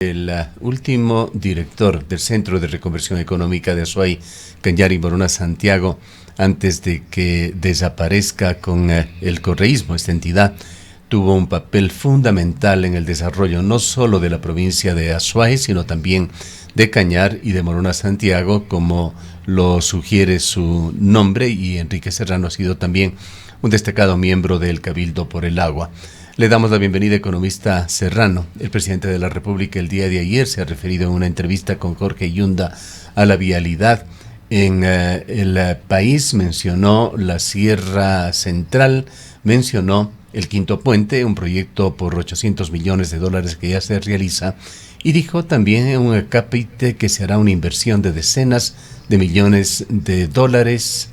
El último director del Centro de Reconversión Económica de Azuay, Cañari Morona Santiago, antes de que desaparezca con el correísmo, esta entidad tuvo un papel fundamental en el desarrollo no solo de la provincia de Azuay, sino también de Cañar y de Morona Santiago, como lo sugiere su nombre, y Enrique Serrano ha sido también un destacado miembro del Cabildo por el Agua. Le damos la bienvenida, economista Serrano. El presidente de la República el día de ayer se ha referido en una entrevista con Jorge Yunda a la vialidad en el país. Mencionó la Sierra Central, mencionó el Quinto Puente, un proyecto por $800 millones que ya se realiza, y dijo también en un capítulo que se hará una inversión de decenas de millones de dólares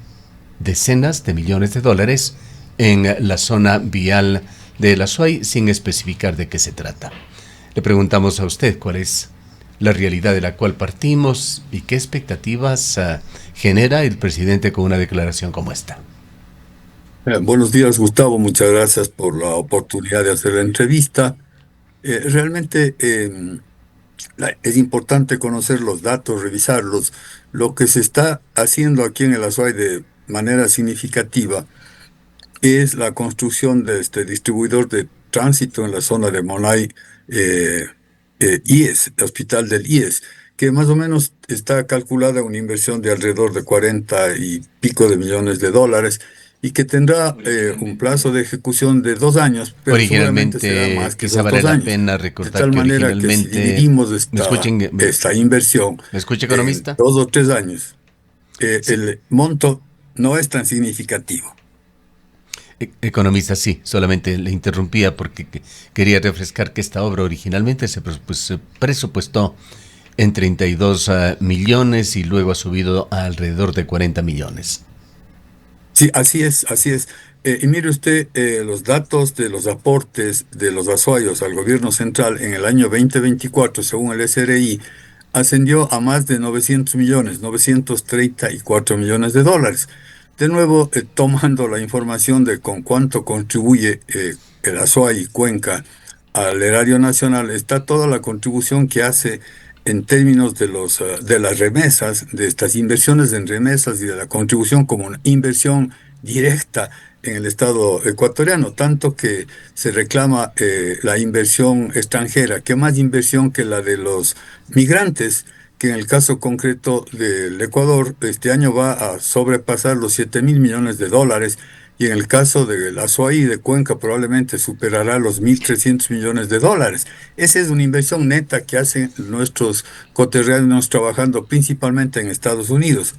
en la zona vial de la Azuay, sin especificar de qué se trata. Le preguntamos a usted cuál es la realidad de la cual partimos y qué expectativas genera el presidente con una declaración como esta. Buenos días, Gustavo. Muchas gracias por la oportunidad de hacer la entrevista. Realmente es importante conocer los datos, revisarlos. Lo que se está haciendo aquí en el Azuay de manera significativa es la construcción de este distribuidor de tránsito en la zona de Monay, eh, IES, el hospital del IES, que más o menos está calculada una inversión de alrededor de 40 y pico de millones de dólares y que tendrá un plazo de ejecución de 2 años, pero seguramente será Originalmente, más que quizá esos vale dos la años. pena De recordar tal que manera que si originalmente, dividimos ¿me escuchen? esta inversión ¿Me escucha, en economista? 2 o 3 años, Sí. el monto no es tan significativo. Economista, sí, solamente le interrumpía porque quería refrescar que esta obra originalmente se presupuestó en 32 millones y luego ha subido a alrededor de 40 millones. Sí, así es, así es. Y mire usted, los datos de los aportes de los azuayos al gobierno central en el año 2024, según el SRI, ascendió a más de 900 millones, 934 millones de dólares. De nuevo, tomando la información de con cuánto contribuye el Azuay y Cuenca al erario nacional, está toda la contribución que hace en términos de de las remesas, de estas inversiones en remesas y de la contribución como una inversión directa en el Estado ecuatoriano, tanto que se reclama la inversión extranjera, que más inversión que la de los migrantes, que en el caso concreto del Ecuador, este año va a sobrepasar los 7.000 millones de dólares, y en el caso de la Azuay y de Cuenca probablemente superará los 1.300 millones de dólares. Esa es una inversión neta que hacen nuestros coterráneos trabajando principalmente en Estados Unidos.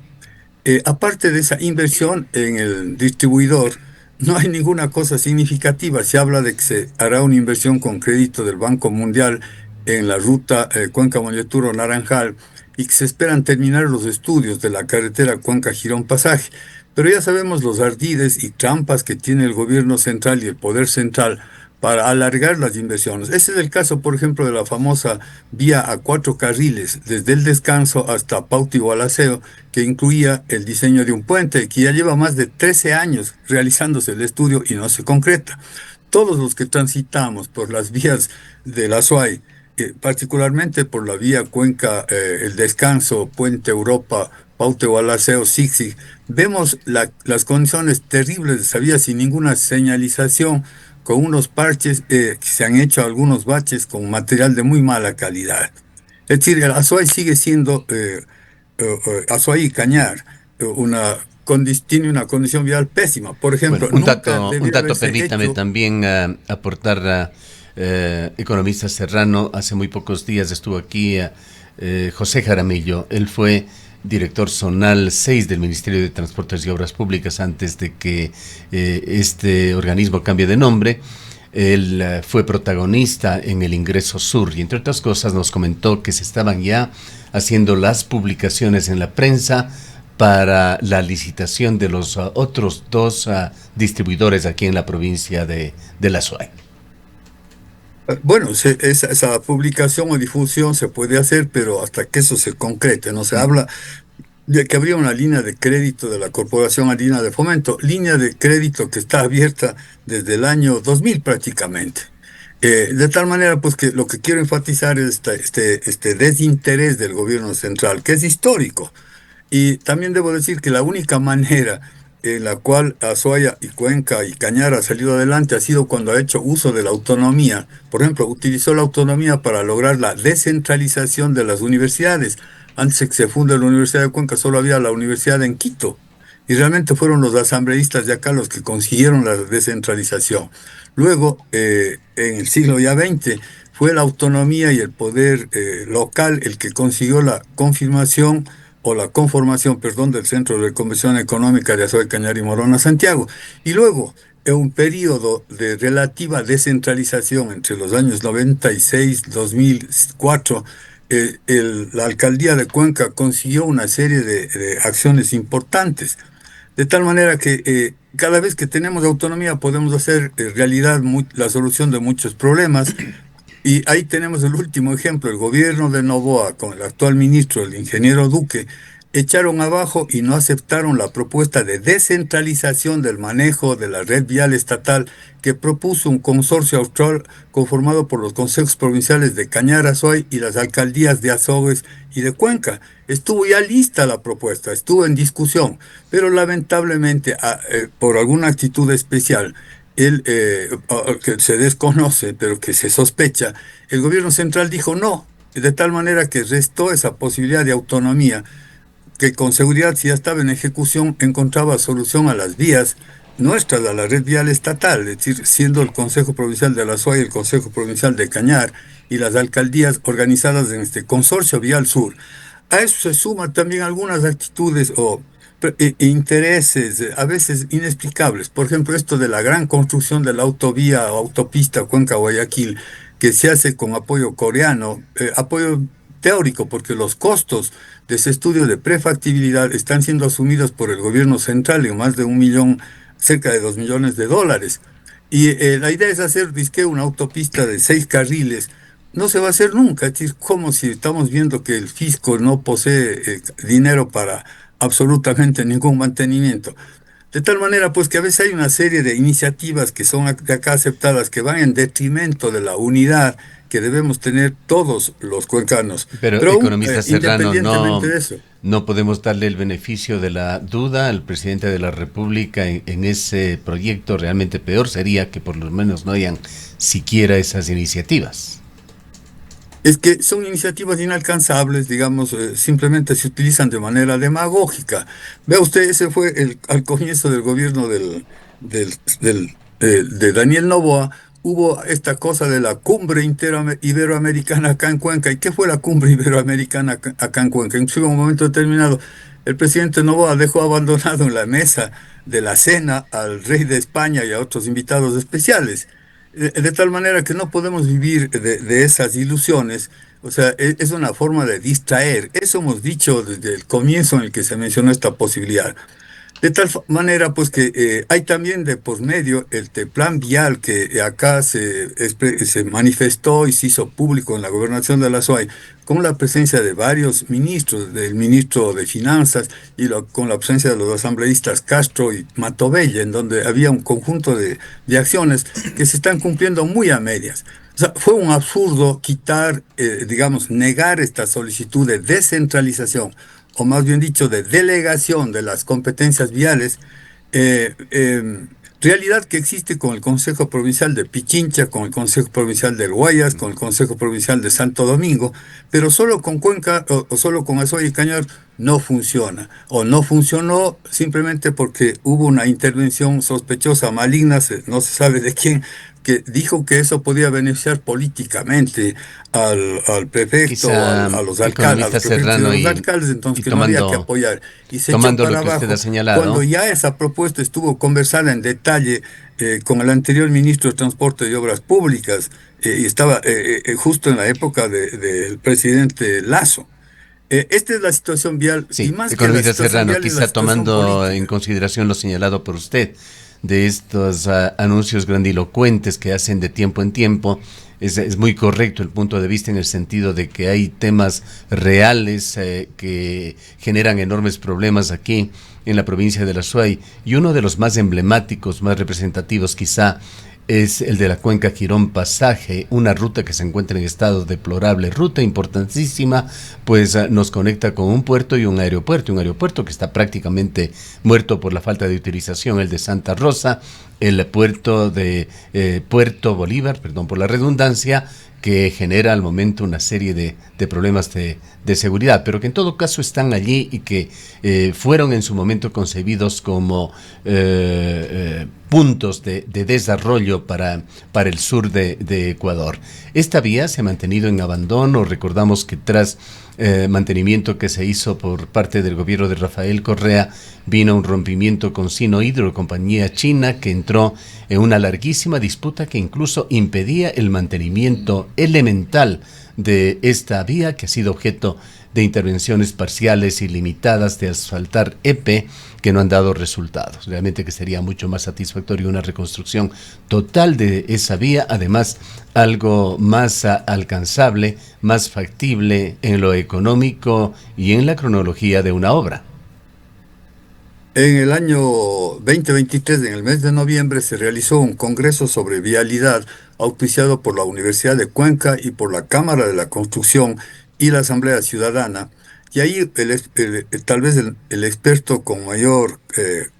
Aparte de esa inversión en el distribuidor, no hay ninguna cosa significativa. Se habla de que se hará una inversión con crédito del Banco Mundial en la ruta Cuenca-Molloturo-Naranjal y que se esperan terminar los estudios de la carretera Cuenca-Girón-Pasaje. Pero ya sabemos los ardides y trampas que tiene el gobierno central y el poder central para alargar las inversiones. Ese es el caso, por ejemplo, de la famosa vía a 4 carriles, desde el Descanso hasta Pauti Gualaceo, que incluía el diseño de un puente que ya lleva más de 13 años realizándose el estudio y no se concreta. Todos los que transitamos por las vías de la SUAY, particularmente por la vía Cuenca, el Descanso, Puente Europa, Paute Gualaceo, Sixi, vemos las condiciones terribles de esa vía sin ninguna señalización, con unos parches que se han hecho algunos baches con material de muy mala calidad. Es decir, el Azuay sigue siendo Azuay y Cañar, tiene una condición vial pésima. Por Bueno, ejemplo, nunca un debiera dato, haberse permítame hecho. también aportar a economista Serrano. Hace muy pocos días estuvo aquí José Jaramillo. Él fue director zonal 6 del Ministerio de Transportes y Obras Públicas antes de que este organismo cambie de nombre. Él fue protagonista en el Ingreso Sur y entre otras cosas nos comentó que se estaban ya haciendo las publicaciones en la prensa para la licitación de los otros dos distribuidores aquí en la provincia de la Azuay. Bueno, esa publicación o difusión se puede hacer, pero hasta que eso se concrete, no se habla de que habría una línea de crédito de la Corporación Andina de Fomento, línea de crédito que está abierta desde el año 2000 prácticamente. De tal manera, pues que lo que quiero enfatizar es este desinterés del gobierno central, que es histórico. Y también debo decir que la única manera en la cual Azuaya y Cuenca y Cañar ha salido adelante ha sido cuando ha hecho uso de la autonomía. Por ejemplo, utilizó la autonomía para lograr la descentralización de las universidades. Antes de que se funda la Universidad de Cuenca solo había la Universidad en Quito. Y realmente fueron los asambleístas de acá los que consiguieron la descentralización. Luego, en el siglo ya XX, fue la autonomía y el poder local el que consiguió la confirmación o la conformación, perdón, del Centro de Conversión Económica de Azuay, Cañar y Morona, Santiago. Y luego, en un periodo de relativa descentralización entre los años 96 y 2004, la alcaldía de Cuenca consiguió una serie de acciones importantes. De tal manera que cada vez que tenemos autonomía podemos hacer realidad la solución de muchos problemas. Y ahí tenemos el último ejemplo, el gobierno de Noboa con el actual ministro, el ingeniero Duque, echaron abajo y no aceptaron la propuesta de descentralización del manejo de la red vial estatal que propuso un consorcio austral conformado por los consejos provinciales de Cañar, Azuay y las alcaldías de Azogues y de Cuenca. Estuvo ya lista la propuesta, estuvo en discusión, pero lamentablemente por alguna actitud especial que se desconoce, pero que se sospecha, el gobierno central dijo no, de tal manera que restó esa posibilidad de autonomía, que con seguridad, si ya estaba en ejecución, encontraba solución a las vías nuestras, a la red vial estatal, es decir, siendo el Consejo Provincial de la SUAY, el Consejo Provincial de Cañar y las alcaldías organizadas en este Consorcio Vial Sur. A eso se suman también algunas actitudes o intereses a veces inexplicables. Por ejemplo, esto de la gran construcción de la autovía o autopista Cuenca-Guayaquil, que se hace con apoyo coreano, apoyo teórico, porque los costos de ese estudio de prefactibilidad están siendo asumidos por el gobierno central en más de 1 millón, cerca de 2 millones de dólares. Y la idea es hacer, dizque, una autopista de 6 carriles. No se va a hacer nunca, es decir, como si estamos viendo que el fisco no posee dinero para absolutamente ningún mantenimiento. De tal manera, pues, que a veces hay una serie de iniciativas que son de acá aceptadas que van en detrimento de la unidad que debemos tener todos los cuencanos. Pero, Pero aún, economista Serrano, independientemente de eso, no podemos darle el beneficio de la duda al presidente de la República en ese proyecto. Realmente peor sería que por lo menos no hayan siquiera esas iniciativas. es que son iniciativas inalcanzables, digamos, simplemente se utilizan de manera demagógica. Vea usted, ese fue al comienzo del gobierno de Daniel Noboa, hubo esta cosa de la cumbre iberoamericana acá en Cuenca. ¿Y qué fue la cumbre iberoamericana acá en Cuenca? Inclusive en un momento determinado, el presidente Noboa dejó abandonado en la mesa de la cena al rey de España y a otros invitados especiales. De tal manera que no podemos vivir de esas ilusiones. O sea, es una forma de distraer. Eso hemos dicho desde el comienzo en el que se mencionó esta posibilidad. De tal manera, pues que hay también de por medio plan vial que acá se manifestó y se hizo público en la gobernación de la SUAY, con la presencia de varios ministros, del ministro de Finanzas y con la presencia de los asambleístas Castro y Matovella, en donde había un conjunto de acciones que se están cumpliendo muy a medias. O sea, fue un absurdo quitar, digamos, negar esta solicitud de descentralización o más bien dicho, de delegación de las competencias viales, eh, eh, realidad que existe con el Consejo Provincial de Pichincha, con el Consejo Provincial del Guayas, con el Consejo Provincial de Santo Domingo, pero solo con Cuenca o solo con Azuay y Cañar no funciona, o no funcionó simplemente porque hubo una intervención sospechosa, maligna, no se sabe de quién, que dijo que eso podía beneficiar políticamente al prefecto, Quizá, a los alcaldes, a economista los prefectos y a Serrano, los alcaldes, y entonces que no había que apoyar. Y se echó tomando lo para que usted ha abajo cuando señalado. ya esa propuesta estuvo conversada en detalle con el anterior ministro de Transporte y Obras Públicas, y estaba justo en la época del presidente Lazo. Esta es la situación vial, y Sí, más que la economista situación Serrano, vial es la quizá situación tomando en política. consideración lo señalado por usted de estos anuncios grandilocuentes que hacen de tiempo en tiempo, es muy correcto el punto de vista en el sentido de que hay temas reales que generan enormes problemas aquí en la provincia de la Azuay, y uno de los más emblemáticos, más representativos quizá, es el de la cuenca Quirón-Pasaje, una ruta que se encuentra en estado deplorable, ruta importantísima, pues nos conecta con un puerto y un aeropuerto que está prácticamente muerto por la falta de utilización, el de Santa Rosa, el puerto de Puerto Bolívar, perdón por la redundancia, que genera al momento una serie de problemas de seguridad, pero que en todo caso están allí y que fueron en su momento concebidos como puntos de desarrollo para el sur de Ecuador. Esta vía se ha mantenido en abandono. Recordamos que tras mantenimiento que se hizo por parte del gobierno de Rafael Correa, vino un rompimiento con Sinohydro, compañía china, que entró en una larguísima disputa que incluso impedía el mantenimiento elemental de esta vía, que ha sido objeto de intervenciones parciales y limitadas de asfaltar EP que no han dado resultados. Realmente que sería mucho más satisfactorio una reconstrucción total de esa vía, además algo más alcanzable, más factible en lo económico y en la cronología de una obra. En el año 2023, en el mes de noviembre, se realizó un congreso sobre vialidad auspiciado por la Universidad de Cuenca y por la Cámara de la Construcción y la Asamblea Ciudadana. Y ahí tal vez el experto con mayor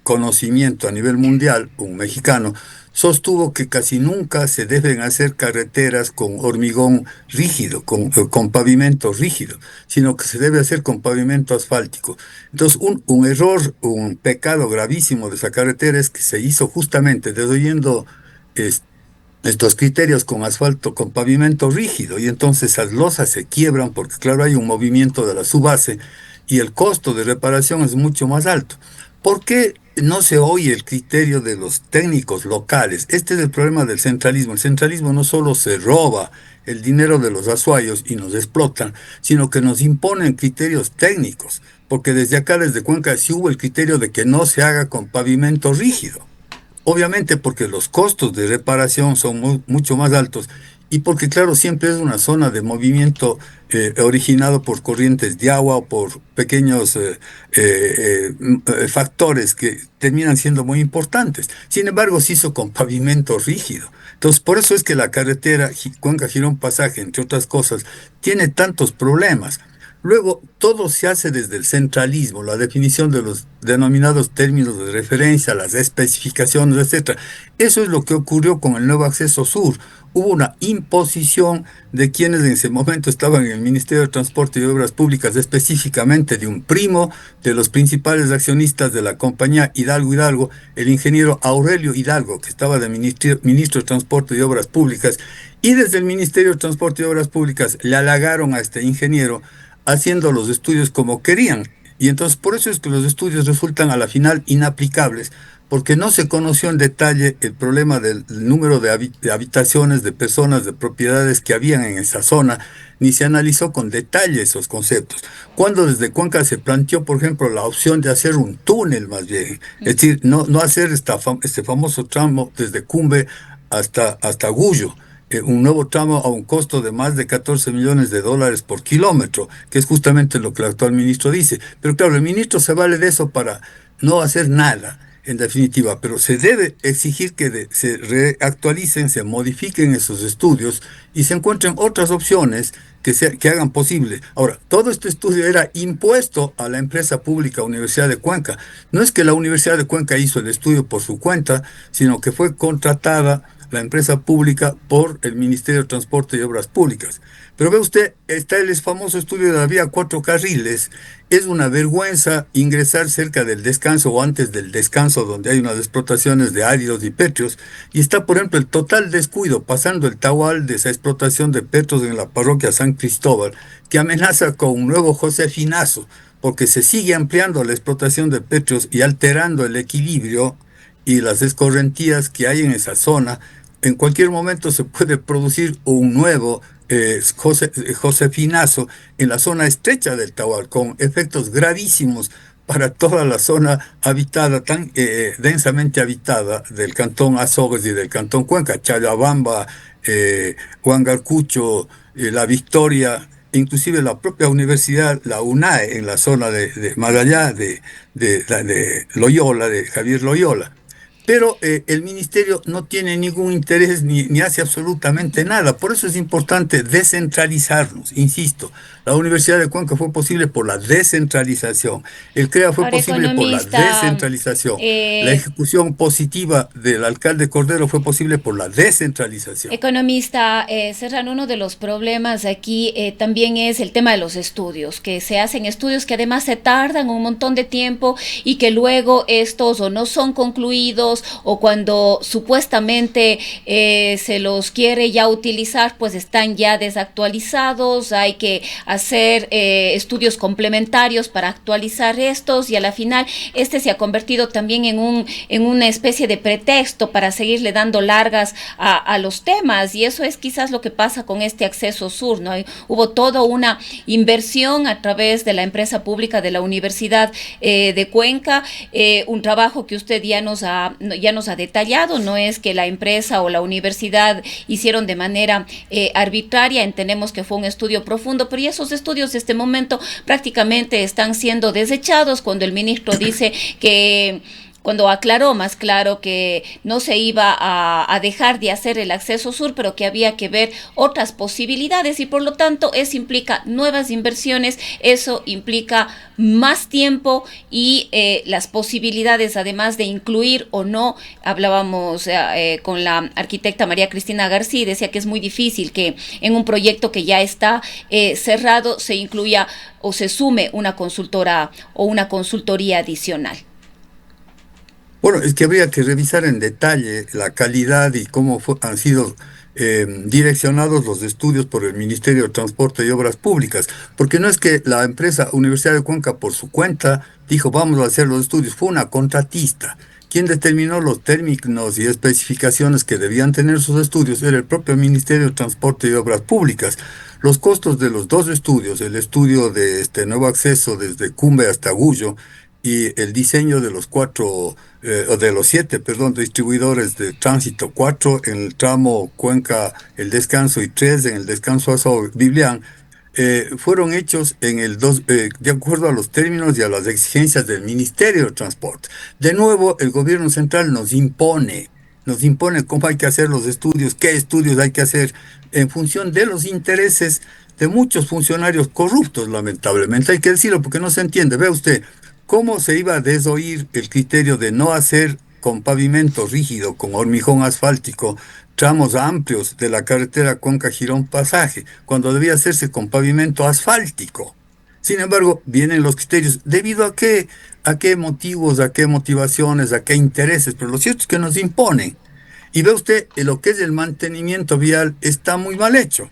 conocimiento a nivel mundial, un mexicano, sostuvo que casi nunca se deben hacer carreteras con hormigón rígido, con pavimento rígido, sino que se debe hacer con pavimento asfáltico. Entonces, un error, un pecado gravísimo de esa carretera es que se hizo justamente desoyendo es- estos criterios con asfalto, con pavimento rígido, y entonces esas losas se quiebran porque, claro, hay un movimiento de la subbase y el costo de reparación es mucho más alto. ¿Por qué no se oye el criterio de los técnicos locales? Este es el problema del centralismo. El centralismo no solo se roba el dinero de los azuayos y nos explotan, sino que nos imponen criterios técnicos, porque desde acá, desde Cuenca, sí hubo el criterio de que no se haga con pavimento rígido. Obviamente porque los costos de reparación son mucho más altos y porque, claro, siempre es una zona de movimiento originado por corrientes de agua o por pequeños factores que terminan siendo muy importantes. Sin embargo, se hizo con pavimento rígido. Entonces, por eso es que la carretera Cuenca-Girón Pasaje, entre otras cosas, tiene tantos problemas. Luego, todo se hace desde el centralismo, la definición de los denominados términos de referencia, las especificaciones, etcétera. Eso es lo que ocurrió con el nuevo acceso sur. Hubo una imposición de quienes en ese momento estaban en el Ministerio de Transporte y Obras Públicas, específicamente de un primo de los principales accionistas de la compañía Hidalgo Hidalgo, el ingeniero Aurelio Hidalgo, que estaba de ministro de Transporte y Obras Públicas, y desde el Ministerio de Transporte y Obras Públicas le halagaron a este ingeniero haciendo los estudios como querían. Y entonces por eso es que los estudios resultan a la final inaplicables, porque no se conoció en detalle el problema del número de habitaciones, de personas, de propiedades que habían en esa zona, ni se analizó con detalle esos conceptos. Cuando desde Cuenca se planteó, por ejemplo, la opción de hacer un túnel más bien, es decir, no hacer este famoso tramo desde Cumbe hasta Gullo, un nuevo tramo a un costo de más de 14 millones de dólares por kilómetro, que es justamente lo que el actual ministro dice. Pero claro, el ministro se vale de eso para no hacer nada, en definitiva, pero se debe exigir que se reactualicen, se modifiquen esos estudios y se encuentren otras opciones que hagan posible. Ahora, todo este estudio era impuesto a la empresa pública Universidad de Cuenca. No es que la Universidad de Cuenca hizo el estudio por su cuenta, sino que fue contratada la empresa pública por el Ministerio de Transporte y Obras Públicas. Pero ve usted, está el famoso estudio de la vía 4 carriles. Es una vergüenza ingresar cerca del descanso o antes del descanso, donde hay unas explotaciones de áridos y pétreos, y está, por ejemplo, el total descuido, pasando el tahual de esa explotación de pétreos en la parroquia San Cristóbal, que amenaza con un nuevo Josefinazo, porque se sigue ampliando la explotación de pétreos y alterando el equilibrio y las escorrentías que hay en esa zona. En cualquier momento se puede producir un nuevo Josefinazo en la zona estrecha del Tahual, con efectos gravísimos para toda la zona habitada, tan densamente habitada del cantón Azogues y del cantón Cuenca, Chayabamba, Huangarcucho, La Victoria, inclusive la propia universidad, la UNAE, en la zona de más allá de Loyola, de Javier Loyola. pero el ministerio no tiene ningún interés ni hace absolutamente nada. Por eso es importante descentralizarnos. Insisto, la Universidad de Cuenca fue posible por la descentralización. El CREA fue Ahora, posible por la economista, descentralización. La eh, ejecución positiva del alcalde Cordero fue posible por la descentralización. economista Serrano, uno de los problemas aquí también es el tema de los estudios, que se hacen estudios que además se tardan un montón de tiempo y que luego estos o no son concluidos o cuando supuestamente se los quiere ya utilizar, pues están ya desactualizados, hay que hacer estudios complementarios para actualizar estos y a la final este se ha convertido también en una especie de pretexto para seguirle dando largas a los temas y eso es quizás lo que pasa con este acceso sur, ¿no? Hubo toda una inversión a través de la empresa pública de la Universidad de Cuenca, un trabajo que usted ya nos ha detallado, no es que la empresa o la universidad hicieron de manera arbitraria, entendemos que fue un estudio profundo, pero esos estudios de este momento prácticamente están siendo desechados cuando el ministro dice que cuando aclaró más claro que no se iba a dejar de hacer el acceso sur, pero que había que ver otras posibilidades y por lo tanto eso implica nuevas inversiones, eso implica más tiempo y las posibilidades además de incluir o no, hablábamos con la arquitecta María Cristina García, decía que es muy difícil que en un proyecto que ya está cerrado se incluya o se sume una consultora o una consultoría adicional. Bueno, es que habría que revisar en detalle la calidad y cómo han sido direccionados los estudios por el Ministerio de Transporte y Obras Públicas, porque no es que la empresa Universidad de Cuenca por su cuenta dijo vamos a hacer los estudios, fue una contratista. Quien determinó los términos y especificaciones que debían tener sus estudios era el propio Ministerio de Transporte y Obras Públicas. Los costos de los dos estudios, el estudio de este nuevo acceso desde Cumbe hasta Gullo, y el diseño de los o de los siete, perdón, distribuidores de tránsito, cuatro en el tramo Cuenca El Descanso y tres en el Descanso Azov Biblián, fueron hechos de acuerdo a los términos y a las exigencias del Ministerio de Transporte. De nuevo, el gobierno central nos impone cómo hay que hacer los estudios, qué estudios hay que hacer en función de los intereses de muchos funcionarios corruptos, lamentablemente. Hay que decirlo porque no se entiende. Vea usted, ¿cómo se iba a desoír el criterio de no hacer con pavimento rígido, con hormigón asfáltico, tramos amplios de la carretera Cuenca-Girón Pasaje, cuando debía hacerse con pavimento asfáltico? Sin embargo, vienen los criterios. ¿Debido a qué motivos, a qué motivaciones, a qué intereses? Pero lo cierto es que nos imponen. Y ve usted, lo que es el mantenimiento vial está muy mal hecho.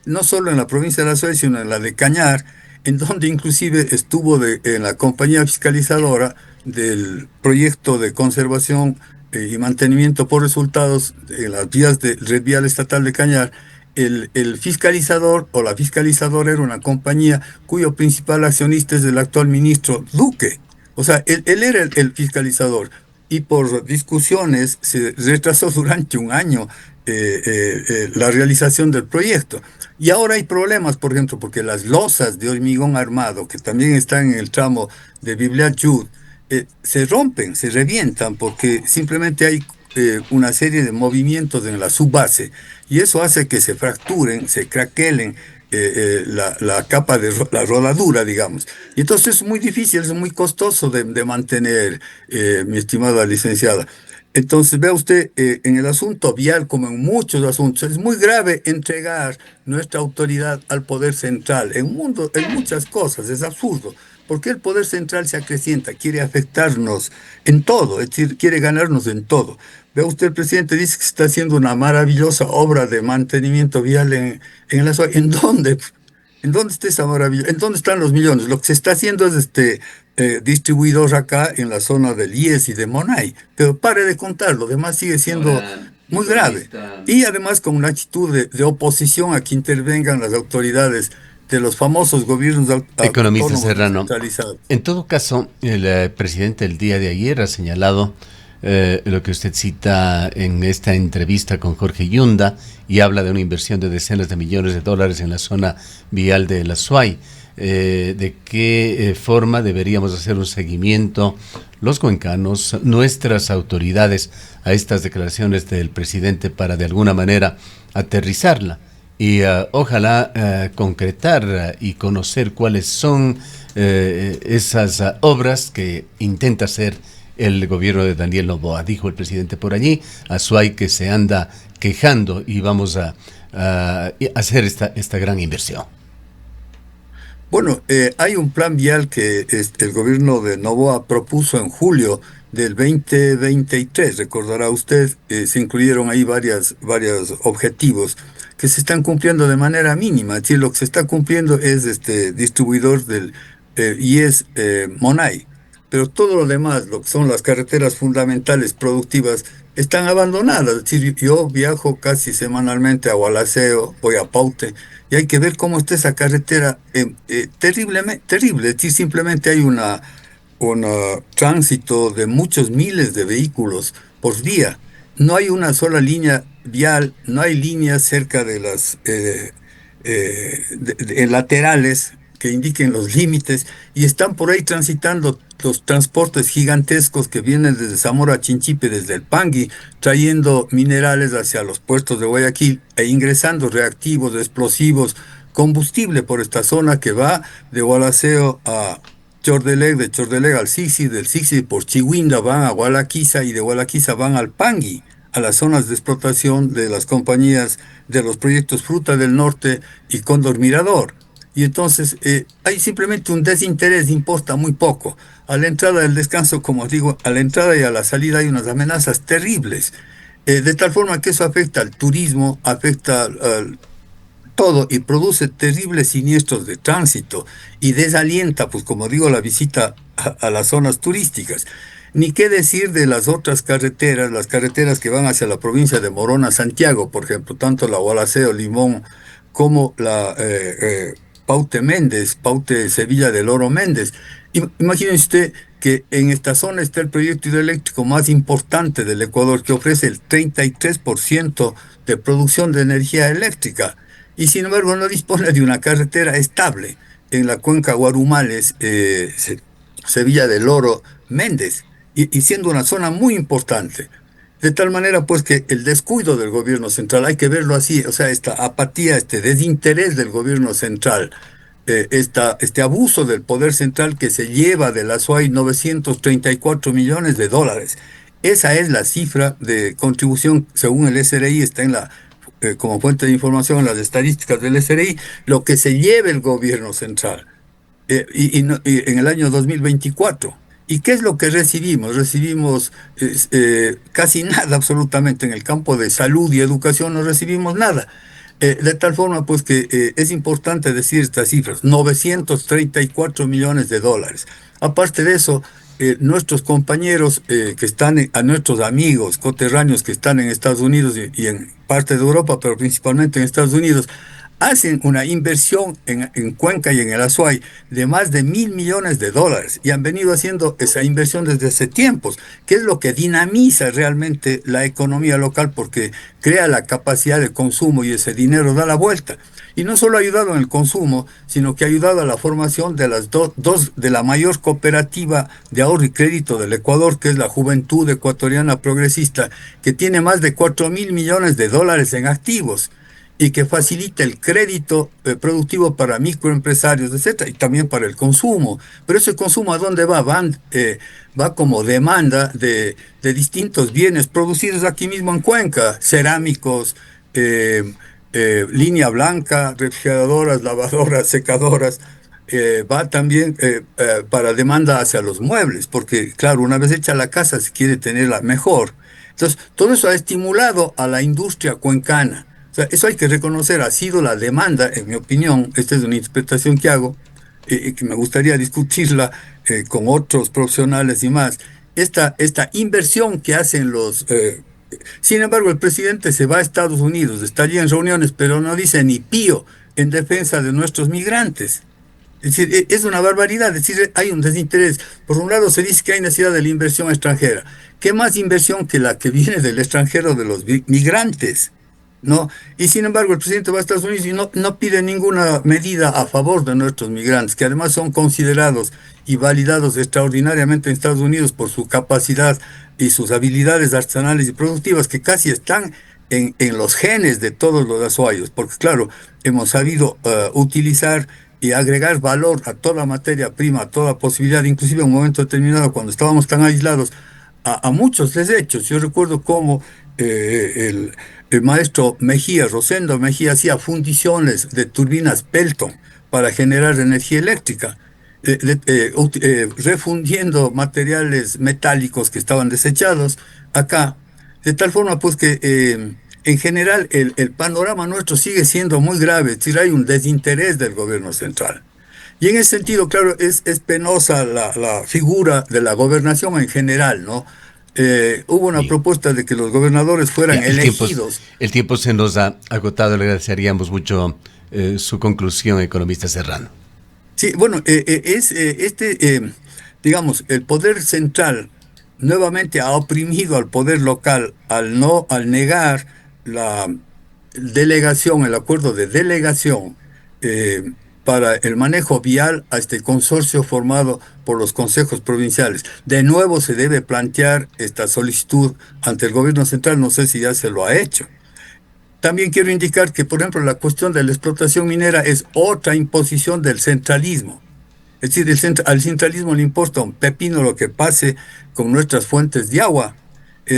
No solo en la provincia de La Suez, sino en la de Cañar, en donde inclusive estuvo en la compañía fiscalizadora del proyecto de conservación y mantenimiento por resultados en las vías de Red Vial Estatal de Cañar. El fiscalizador o la fiscalizadora era una compañía cuyo principal accionista es el actual ministro Duque. O sea, él era el fiscalizador y por discusiones se retrasó durante un año la realización del proyecto. Y ahora hay problemas, por ejemplo, porque las losas de hormigón armado, que también están en el tramo de Biblia Yud, se rompen, se revientan, porque simplemente hay una serie de movimientos en la subbase, y eso hace que se fracturen, se craquelen la capa de la rodadura, digamos. Y entonces es muy difícil, es muy costoso de mantener, mi estimada licenciada. Entonces, vea usted, en el asunto vial, como en muchos asuntos, es muy grave entregar nuestra autoridad al poder central. En muchas cosas, es absurdo. Porque el poder central se acrecienta, quiere afectarnos en todo, es decir, quiere ganarnos en todo. Vea usted, el presidente dice que se está haciendo una maravillosa obra de mantenimiento vial en la zona. ¿En dónde? ¿En dónde está esa maravilla? ¿En dónde están los millones? Lo que se está haciendo es distribuidor acá en la zona del IES y de Monay. Pero pare de contar, lo demás sigue siendo Ahora, muy grave. economista. Y además con una actitud de oposición a que intervengan las autoridades de los famosos gobiernos Economista autónomos Serrano, descentralizados. en todo caso, el presidente el día de ayer ha señalado lo que usted cita en esta entrevista con Jorge Yunda y habla de una inversión de decenas de millones de dólares en la zona vial de La Suay. de qué forma deberíamos hacer un seguimiento los cuencanos, nuestras autoridades, a estas declaraciones del presidente para de alguna manera aterrizarla y ojalá concretar y conocer cuáles son esas obras que intenta hacer el gobierno de Daniel Noboa. Dijo el presidente por allí, Azuay, que se anda quejando y vamos a hacer esta gran inversión. Bueno, hay un plan vial que el gobierno de Noboa propuso en julio del 2023, recordará usted. Se incluyeron ahí varios objetivos que se están cumpliendo de manera mínima. Es decir, lo que se está cumpliendo es este distribuidor y es Monay. Pero todo lo demás, lo que son las carreteras fundamentales productivas, están abandonadas. Es decir, yo viajo casi semanalmente a Gualaceo, voy a Paute, y hay que ver cómo está esa carretera, terrible. Es decir, simplemente hay un tránsito de muchos miles de vehículos por día. No hay una sola línea vial, no hay líneas cerca de las laterales que indiquen los límites, y están por ahí transitando los transportes gigantescos que vienen desde Zamora a Chinchipe, desde el Pangui, trayendo minerales hacia los puertos de Guayaquil e ingresando reactivos, explosivos, combustible por esta zona que va de Gualaceo a Chordeleg, de Chordeleg al Sixi, del Sixi por Chihuinda van a Gualaquiza y de Gualaquiza van al Pangui, a las zonas de explotación de las compañías de los proyectos Fruta del Norte y Cóndor Mirador. Y entonces hay simplemente un desinterés, importa muy poco. A la entrada del descanso, como digo, a la entrada y a la salida hay unas amenazas terribles, de tal forma que eso afecta al turismo, afecta al todo y produce terribles siniestros de tránsito y desalienta, pues como digo, la visita a las zonas turísticas. Ni qué decir de las otras carreteras, las carreteras que van hacia la provincia de Morona, Santiago, por ejemplo, tanto la Gualaceo, Limón, como la Paute Méndez, Paute Sevilla del Oro Méndez. Imagínense usted que en esta zona está el proyecto hidroeléctrico más importante del Ecuador, que ofrece el 33% de producción de energía eléctrica, y sin embargo no dispone de una carretera estable en la cuenca Guarumales, Sevilla del Oro Méndez, y siendo una zona muy importante. De tal manera pues que el descuido del gobierno central, hay que verlo así, o sea, esta apatía, este desinterés del gobierno central, este abuso del poder central que se lleva de la SUAY 934 millones de dólares. Esa es la cifra de contribución, según el SRI, está en como fuente de información en las estadísticas del SRI, lo que se lleva el gobierno central y en el año 2024. ¿Y qué es lo que recibimos? Recibimos casi nada absolutamente. En el campo de salud y educación no recibimos nada. De tal forma pues que es importante decir estas cifras: 934 millones de dólares. Aparte de eso, nuestros compañeros que están, a nuestros amigos coterráneos que están en Estados Unidos y en parte de Europa, pero principalmente en Estados Unidos, hacen una inversión en Cuenca y en el Azuay de más de 1.000 millones de dólares, y han venido haciendo esa inversión desde hace tiempos, que es lo que dinamiza realmente la economía local, porque crea la capacidad de consumo y ese dinero da la vuelta. Y no solo ha ayudado en el consumo, sino que ha ayudado a la formación de de la mayor cooperativa de ahorro y crédito del Ecuador, que es la Juventud Ecuatoriana Progresista, que tiene más de 4.000 millones de dólares en activos, y que facilita el crédito productivo para microempresarios, etcétera, y también para el consumo. Pero ese consumo, ¿a dónde va? Va como demanda de distintos bienes producidos aquí mismo en Cuenca: cerámicos, línea blanca, refrigeradoras, lavadoras, secadoras. Va también para demanda hacia los muebles, porque claro, una vez hecha la casa se quiere tenerla mejor. Entonces, todo eso ha estimulado a la industria cuencana. O sea, eso hay que reconocer, ha sido la demanda, en mi opinión. Esta es una interpretación que hago, y que me gustaría discutirla con otros profesionales y más. Esta inversión que hacen sin embargo, el presidente se va a Estados Unidos, está allí en reuniones, pero no dice ni pío en defensa de nuestros migrantes. Es decir, es una barbaridad. Es decir, hay un desinterés. Por un lado se dice que hay necesidad de la inversión extranjera. ¿Qué más inversión que la que viene del extranjero de los migrantes? ¿no? Y sin embargo, el presidente va a Estados Unidos y no pide ninguna medida a favor de nuestros migrantes, que además son considerados y validados extraordinariamente en Estados Unidos por su capacidad y sus habilidades artesanales y productivas, que casi están en los genes de todos los azuayos, porque claro, hemos sabido utilizar y agregar valor a toda materia prima, a toda posibilidad, inclusive en un momento determinado, cuando estábamos tan aislados, a muchos desechos. Yo recuerdo cómo el maestro Mejía, Rosendo Mejía, hacía fundiciones de turbinas Pelton para generar energía eléctrica, refundiendo materiales metálicos que estaban desechados acá, de tal forma pues que en general el panorama nuestro sigue siendo muy grave, es decir, hay un desinterés del gobierno central. Y en ese sentido, claro, es penosa la figura de la gobernación en general, ¿no? Hubo una Bien. propuesta de que los gobernadores Ya, fueran elegidos. el tiempo se nos ha agotado. Le agradeceríamos mucho su conclusión, economista Serrano. Sí, bueno, digamos, el poder central nuevamente ha oprimido al poder local al negar la delegación, el acuerdo de delegación eh, para el manejo vial a este consorcio formado por los consejos provinciales. De nuevo se debe plantear esta solicitud ante el gobierno central, no sé si ya se lo ha hecho. También quiero indicar que, por ejemplo, la cuestión de la explotación minera es otra imposición del centralismo. Es decir, al centralismo le importa un pepino lo que pase con nuestras fuentes de agua.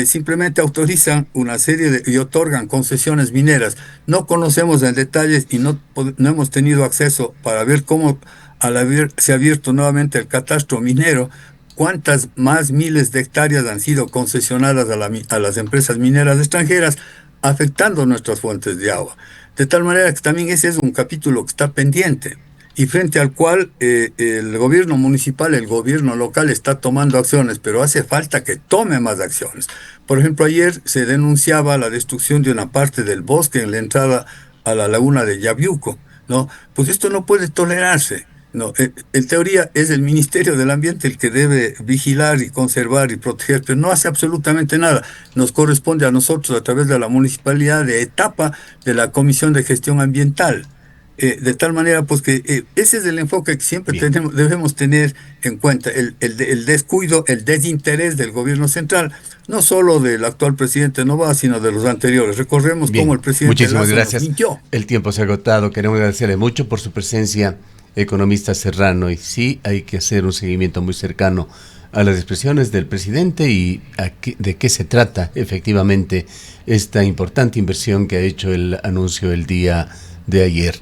Simplemente autorizan una serie y otorgan concesiones mineras. No conocemos en detalles y no hemos tenido acceso para ver cómo se ha abierto nuevamente el catastro minero, cuántas más miles de hectáreas han sido concesionadas a las empresas mineras extranjeras, afectando nuestras fuentes de agua. De tal manera que también ese es un capítulo que está pendiente y frente al cual el gobierno municipal, el gobierno local está tomando acciones, pero hace falta que tome más acciones. Por ejemplo, ayer se denunciaba la destrucción de una parte del bosque en la entrada a la laguna de Yabiuco, ¿no? Pues esto no puede tolerarse. No, en teoría es el Ministerio del Ambiente el que debe vigilar y conservar y proteger, pero no hace absolutamente nada. Nos corresponde a nosotros a través de la municipalidad de etapa de la Comisión de Gestión Ambiental. De tal manera, pues que ese es el enfoque que siempre Bien. debemos tener en cuenta, el descuido, el desinterés del gobierno central, no solo del actual presidente Nova, sino de los anteriores. Recordemos cómo Bien, el presidente muchísimas Lazo nos gracias. mintió. El tiempo se ha agotado. Queremos agradecerle mucho por su presencia, economista Serrano. Y sí, hay que hacer un seguimiento muy cercano a las expresiones del presidente y de qué se trata efectivamente esta importante inversión que ha hecho el anuncio el día de ayer.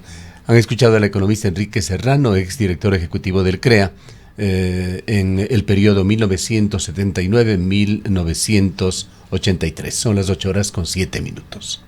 Han escuchado al economista Enrique Serrano, exdirector ejecutivo del CREA, en el periodo 1979-1983. Son las 8:07 minutos.